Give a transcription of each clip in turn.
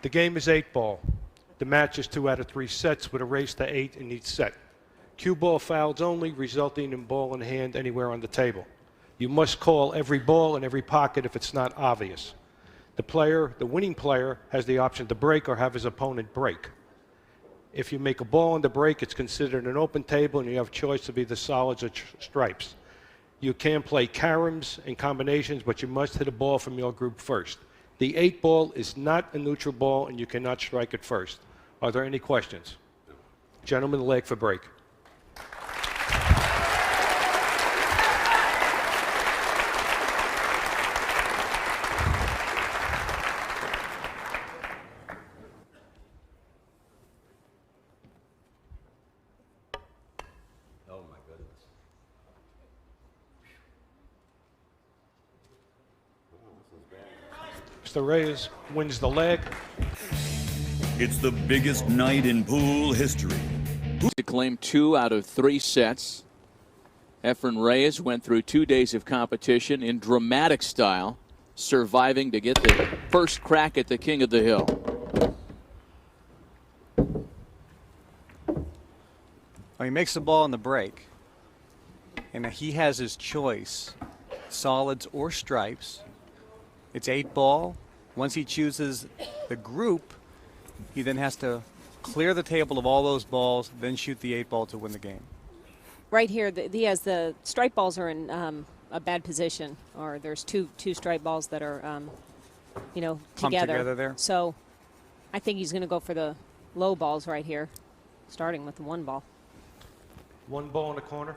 The game is 8-ball. The match is 2 out of 3 sets with a race to 8 in each set. Cue ball fouls only, resulting in ball in hand anywhere on the table. You must call every ball in every pocket if it's not obvious. The winning player, has the option to break or have his opponent break. If you make a ball on the break, it's considered an open table and you have a choice of either solids or stripes. You can play caroms and combinations, but you must hit a ball from your group first. The 8-ball is not a neutral ball and you cannot strike it first. Are there any questions? Gentlemen, leg for break. Mr. Reyes wins the leg. It's the biggest night in pool history. To claim 2 out of 3 sets. Efren Reyes went through 2 days of competition in dramatic style, surviving to get the first crack at the King of the Hill. Well, he makes the ball in the break, and he has his choice, solids or stripes. It's 8-ball. Once he chooses the group, he then has to clear the table of all those balls, then shoot the 8-ball to win the game. Right here, he has the stripe balls are in a bad position, or there's two stripe balls that are, together there. So I think he's going to go for the low balls right here, starting with the 1 ball. 1 ball in the corner.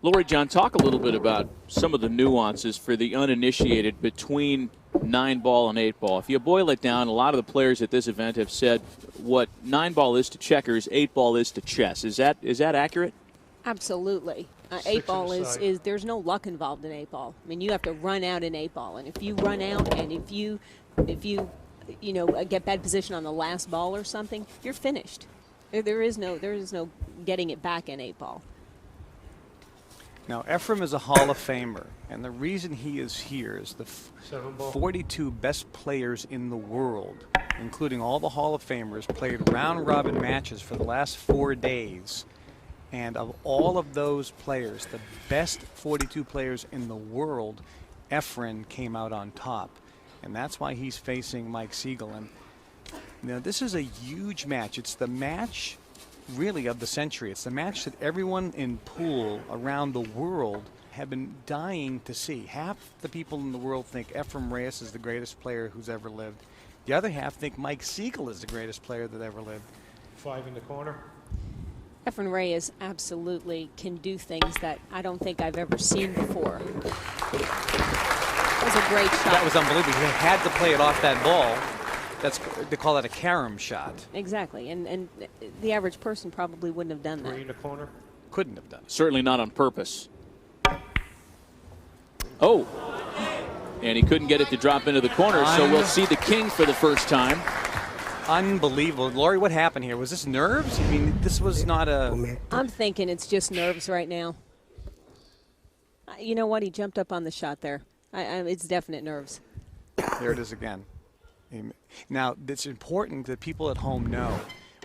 Lori, John, talk a little bit about some of the nuances for the uninitiated between 9-ball and 8-ball. If you boil it down, a lot of the players at this event have said what 9-ball is to checkers, 8-ball is to chess. Is that accurate? Absolutely. 8-ball is there's no luck involved in 8-ball. I mean, you have to run out in 8-ball, and if you run out and if you get bad position on the last ball or something, you're finished. There is no getting it back in 8-ball. Now, Efren is a Hall of Famer, and the reason he is here is the 42 best players in the world, including all the Hall of Famers, played round-robin matches for the last 4 days. And of all of those players, the best 42 players in the world, Efren came out on top. And that's why he's facing Mike Sigel. And this is a huge match. It's the match really of the century. It's the match that everyone in pool around the world have been dying to see. Half the people in the world think Efren Reyes is the greatest player who's ever lived. The other half think Mike Sigel is the greatest player that ever lived. 5 in the corner. Efren Reyes absolutely can do things that I don't think I've ever seen before. That was a great shot. That was unbelievable. He had to play it off that ball. They call that a carom shot. Exactly, and the average person probably wouldn't have done that. 3 in the corner. Couldn't have done it. Certainly not on purpose. Oh, and he couldn't get it to drop into the corner, so we'll see the king for the first time. Unbelievable. Laurie, what happened here? Was this nerves? I mean, this was not a... I'm thinking it's just nerves right now. You know what? He jumped up on the shot there. It's definite nerves. There it is again. Now, it's important that people at home know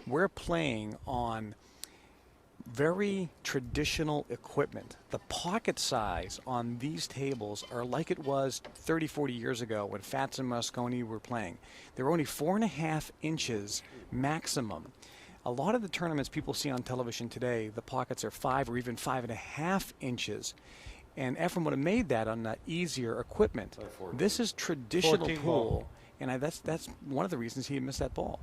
we're playing on very traditional equipment. The pocket size on these tables are like it was 30, 40 years ago when Fats and Mosconi were playing. They were only 4.5 inches maximum. A lot of the tournaments people see on television today, the pockets are 5 or even 5.5 inches. And Efren would have made that on the easier equipment. This is traditional pool. And that's one of the reasons he missed that ball.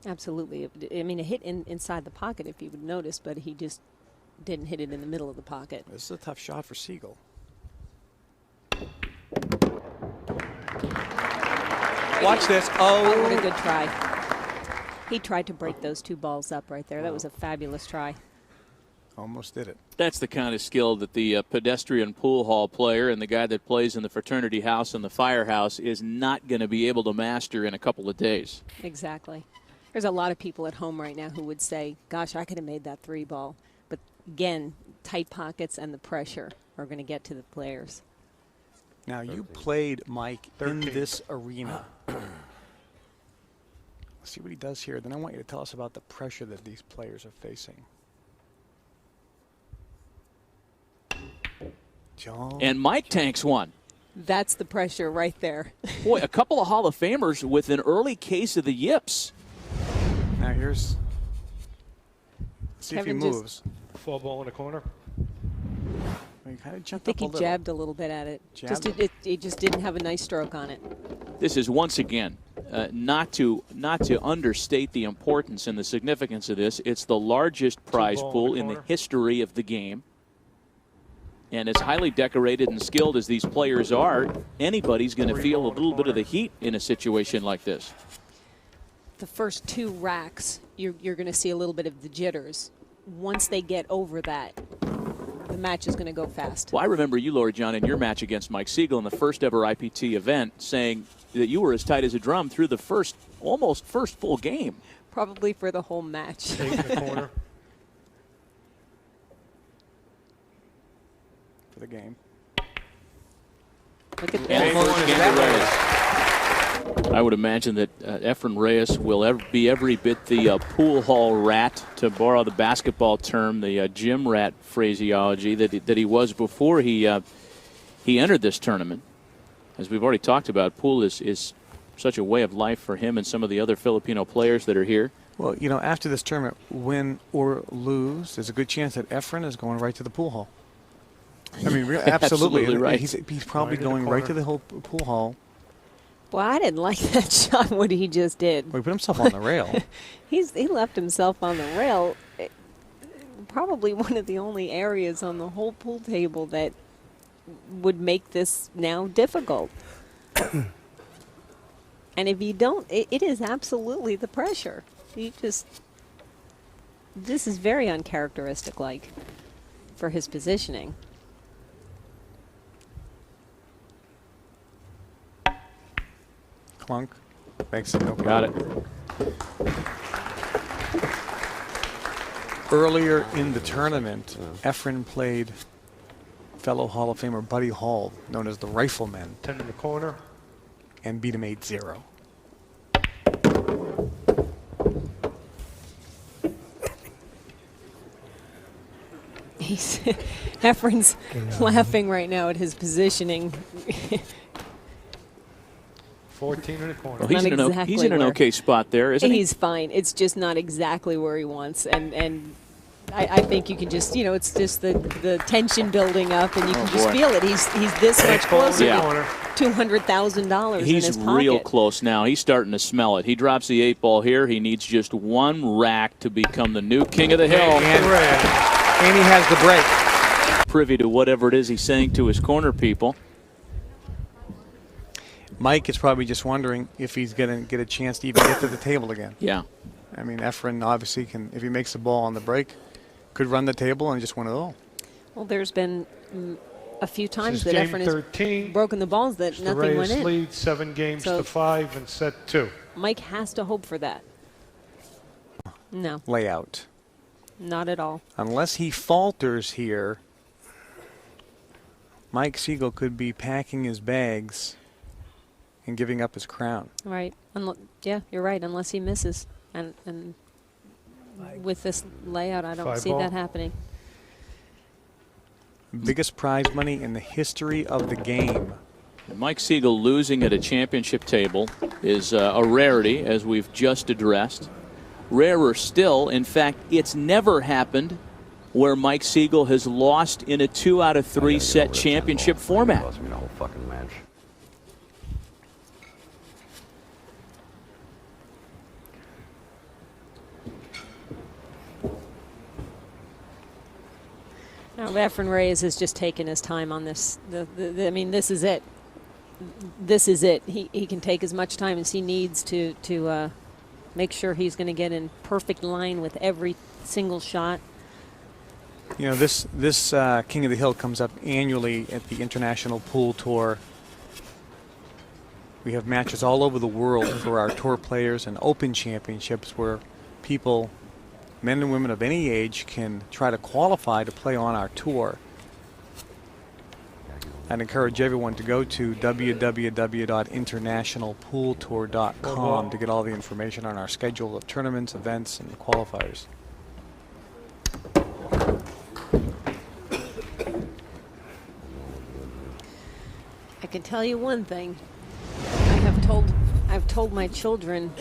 Absolutely. I mean, it hit inside the pocket, if you would notice, but he just didn't hit it in the middle of the pocket. This is a tough shot for Sigel. Watch this. Oh, what a good try. He tried to break those 2 balls up right there. That was a fabulous try. Almost did it. That's the kind of skill that the pedestrian pool hall player and the guy that plays in the fraternity house and the firehouse is not going to be able to master in a couple of days. Exactly. There's a lot of people at home right now who would say, gosh, I could have made that 3 ball. But again, tight pockets and the pressure are going to get to the players. Now, you played, Mike, in this arena. See what he does here. Then I want you to tell us about the pressure that these players are facing. John. And Mike tanks one. That's the pressure right there. Boy, a couple of Hall of Famers with an early case of the yips. Now here's. See Kevin if he just- moves. 4-ball in the corner. He kind of I jumped think up he a little. jabbed a little bit at it. It just didn't have a nice stroke on it. This is once again not to understate the importance and the significance of this. It's the largest prize ball in pool the in the corner. history of the game. And as highly decorated and skilled as these players are, anybody's going to feel a little bit of the heat in a situation like this. The first 2 racks, you're going to see a little bit of the jitters. Once they get over that, the match is going to go fast. Well, I remember you, Lori John, in your match against Mike Sigel in the first ever IPT event, saying that you were as tight as a drum through the almost first full game. Probably for the whole match. 8 in the corner. For the game. Look at And that. first game to Reyes. I would imagine that Efren Reyes will be every bit the pool hall rat, to borrow the basketball term, the gym rat phraseology that he was before he entered this tournament. As we've already talked about, pool is such a way of life for him and some of the other Filipino players that are here. Well, you know, after this tournament, win or lose, there's a good chance that Efren is going right to the pool hall. I mean, absolutely. Absolutely right. He's probably Right in the going right to corner. the whole pool hall. Well, I didn't like that shot, what he just did. Well, he put himself on the rail. He left himself on the rail. Probably one of the only areas on the whole pool table that would make this now difficult. And if you don't, it is absolutely the pressure. This is very uncharacteristic-like for his positioning. Clunk. Makes it no Got it. Earlier in the tournament, Efren played fellow Hall of Famer Buddy Hall, known as the Rifleman, 10 in the corner. and beat him 8-0. Efren's laughing right now at his positioning. 14 in the corner. Well, he's Not in an exactly where. okay spot there, isn't he? He's fine. It's just not exactly where he wants, and I think you can just, it's just the tension building up, and you can just boy. feel it. He's this much closer Yeah. to $200,000 in his He's pocket. real close now. He's starting to smell it. He drops the 8-ball here. He needs just one rack to become the new king of the hill. And he has the break. Privy to whatever it is he's saying to his corner people. Mike is probably just wondering if he's going to get a chance to even get to the table again. Yeah. I mean, Efren obviously can, if he makes the ball on the break, could run the table and just win it all. Well, there's been a few times This that is game Efren has 13. broken the balls that The nothing went Reyes in. lead 7 games So- to 5 and set 2. Mike has to hope for that. No, Layout. not at all. Unless he falters here, Mike Sigel could be packing his bags and giving up his crown. Right. Yeah, you're right. Unless he misses, and with this layout, I don't 5 see ball. that happening. Biggest prize money in the history of the game. Mike Sigel losing at a championship table is a rarity, as we've just addressed. Rarer still, in fact, it's never happened where Mike Sigel has lost in a 2 out of 3 set championship format. Cost me the whole fucking match. Now, Efren Reyes has just taken his time on this. I mean, this is it. This is it. He can take as much time as he needs to make sure he's going to get in perfect line with every single shot. You know, this King of the Hill comes up annually at the International Pool Tour. We have matches all over the world for our tour players and open championships where people, men and women of any age, can try to qualify to play on our tour. I'd encourage everyone to go to www.internationalpooltour.com to get all the information on our schedule of tournaments, events, and qualifiers. I can tell you one thing. I've told my children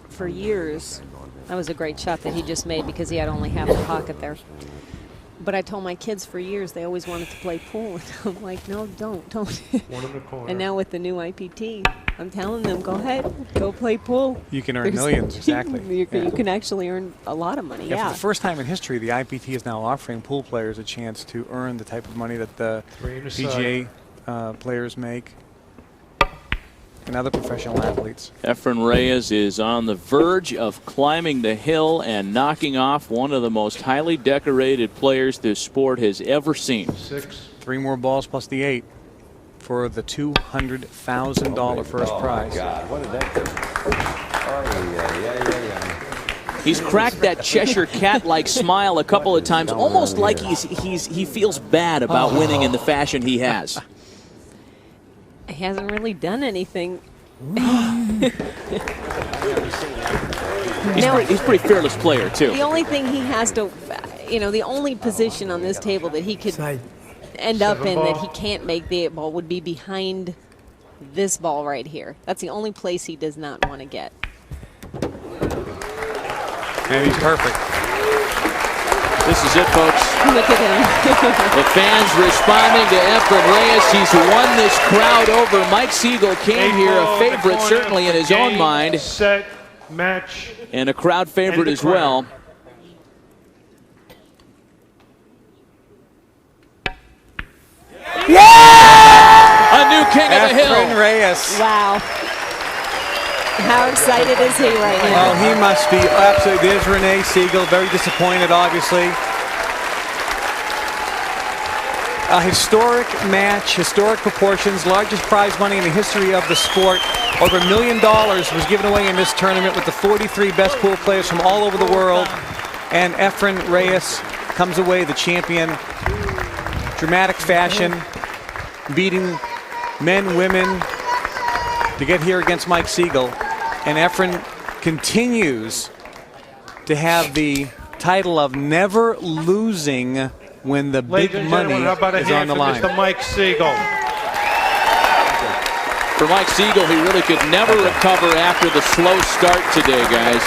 for years. That was a great shot that he just made because he had only half the pocket there. But I told my kids for years they always wanted to play pool. And I'm like, no, don't. One in the corner. And now with the new IPT, I'm telling them, go ahead, go play pool. You can earn millions, exactly. You can actually earn a lot of money, For the first time in history, the IPT is now offering pool players a chance to earn the type of money that the PGA players make and other professional athletes. Efren Reyes is on the verge of climbing the hill and knocking off one of the most highly decorated players this sport has ever seen. 6. 3 more balls plus the 8 for the $200,000 first prize. God, what did that do? Oh, yeah. He's cracked that Cheshire Cat-like smile a couple of times, almost like he feels bad about winning in the fashion he has. He hasn't really done anything. He's a pretty fearless player, too. The only thing he has to, the only position on this table that he could end up in that he can't make the 8 ball would be behind this ball right here. That's the only place he does not want to get. And he's perfect. This is it, folks. Look at him. The fans responding to Efren Reyes. He's won this crowd over. Mike Sigel came here a favorite, certainly in his own mind. Set, match. And a crowd favorite as well. Yeah! A new king of the hill. Efren Reyes. Wow. How excited is he right now? Oh, he must be absolutely. There's Renee Sigel, very disappointed, obviously. A historic match, historic proportions, largest prize money in the history of the sport. Over $1 million was given away in this tournament with the 43 best pool players from all over the world. And Efren Reyes comes away the champion. Dramatic fashion, beating men, women to get here against Mike Sigel. And Efren continues to have the title of never losing when the big money is on the line. Mr. Mike Sigel. For Mike Sigel, he really could never recover after the slow start today, guys.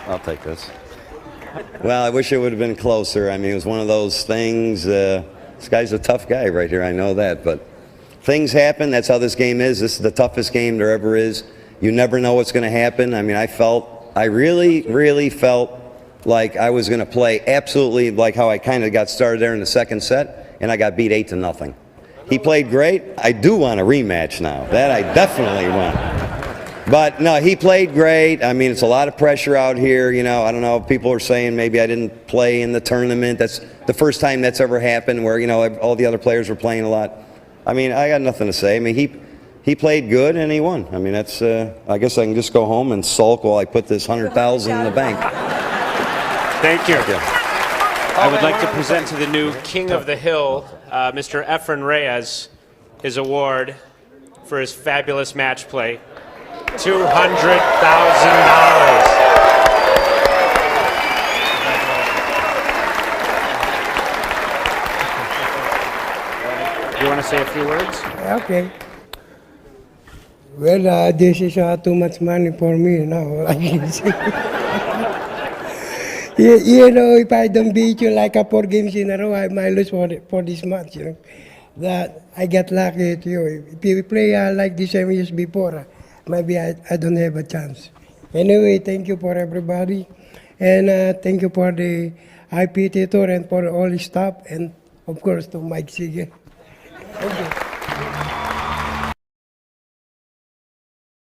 I'll take this. Well, I wish it would have been closer. I mean, it was one of those things. This guy's a tough guy right here. I know that. But things happen. That's how this game is. This is the toughest game there ever is. You never know what's going to happen. I mean, I really felt like I was going to play absolutely like how I kind of got started there in the second set, and I got beat 8-0. He played great. I do want a rematch now. That I definitely want. But no, he played great. I mean, it's a lot of pressure out here. You know, I don't know. People are saying maybe I didn't play in the tournament. That's the first time that's ever happened where, you know, all the other players were playing a lot. I mean, I got nothing to say. I mean, he played good and he won. I mean, that's. I guess I can just go home and sulk while I put this $100,000 in the bank. Thank you. I would like to present to the new King of the Hill, Mr. Efren Reyes, his award for his fabulous match play. $200,000. You want to say a few words? Okay. Well, this is too much money for me now. You know, if I don't beat you like 4 games in a row, I might lose for this match. You know, that I get lucky at you. If you play like the same years before, maybe I don't have a chance. Anyway, thank you for everybody, and thank you for the IPT tour and for all the staff, and of course to Mike Sigel. Thank you.